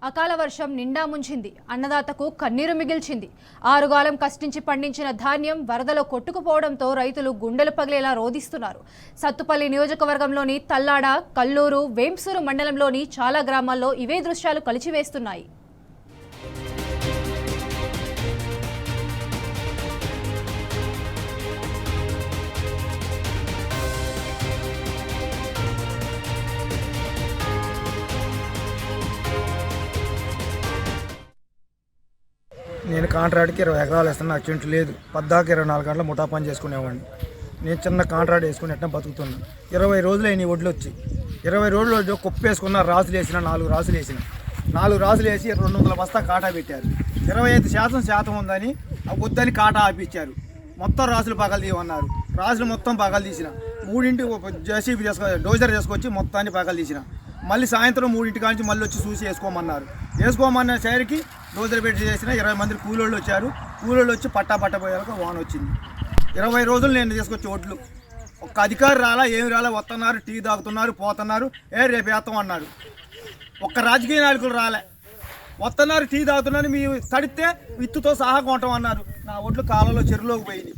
అకాల వర్షం నిండా ముంచింది. అన్నదాతకు కన్నీరు మిగిల్చింది. ఆరుగాలం కష్టించి పండించిన ధాన్యం వరదలో కొట్టుకుపోవడంతో రైతులు గుండెలు పగిలేలా రోదిస్తున్నారు. సత్తుపల్లి నియోజకవర్గంలోని తల్లాడ, కల్లూరు, వేంసూరు మండలంలోని చాలా గ్రామాల్లో ఇవే దృశ్యాలు కలిచివేస్తున్నాయి. నేను కాంట్రాక్ట్కి 20 ఎకరాలు ఇస్తాను. నాకు చెంటు లేదు. పద్దాక 24 గంటల ముఠా పని చేసుకునేవాడిని. నేను చిన్న కాంట్రాక్ట్ వేసుకుని ఎట్లా బతుకుతున్నాను. 20 రోజులు అయిన వడ్లు వచ్చి 20 రోజులు కుప్పేసుకున్న రాసులు వేసిన 4 రాసులు వేసిన 4 రాసులు వేసి 200 బస్తా కాటా పెట్టారు. 25% ఉందని వద్దని కాటా ఆపిచ్చారు. మొత్తం రాసులు పగలు తీయమన్నారు. రాసులు మొత్తం పగలు తీసిన 3 జేసీబీ డోజర్ చేసుకొచ్చి మొత్తాన్ని పగలు తీసిన. మళ్ళీ సాయంత్రం 3 కానించి మళ్ళీ వచ్చి చూసి వేసుకోమన్న సరికి డోజర్ పెట్టి చేసిన 20 మంది కూలోళ్ళు వచ్చారు. కూలోళ్ళు వచ్చి పట్టబోయాక వాన వచ్చింది. 20 రోజులు నేను తీసుకొచ్చి ఓట్లు ఒక్క అధికారి రాలా, ఏమి రాలా, వస్తున్నారు, టీ తాగుతున్నారు, పోతున్నారు, రేపు వేస్తాం అన్నారు. ఒక్క రాజకీయ నాయకులు రాలే, వస్తున్నారు, టీ తాగుతున్నారు, మీ తడితే విత్తుతో సహా కొంటామన్నారు. నా ఓట్లు కాలంలో చెరువులోకి పోయింది.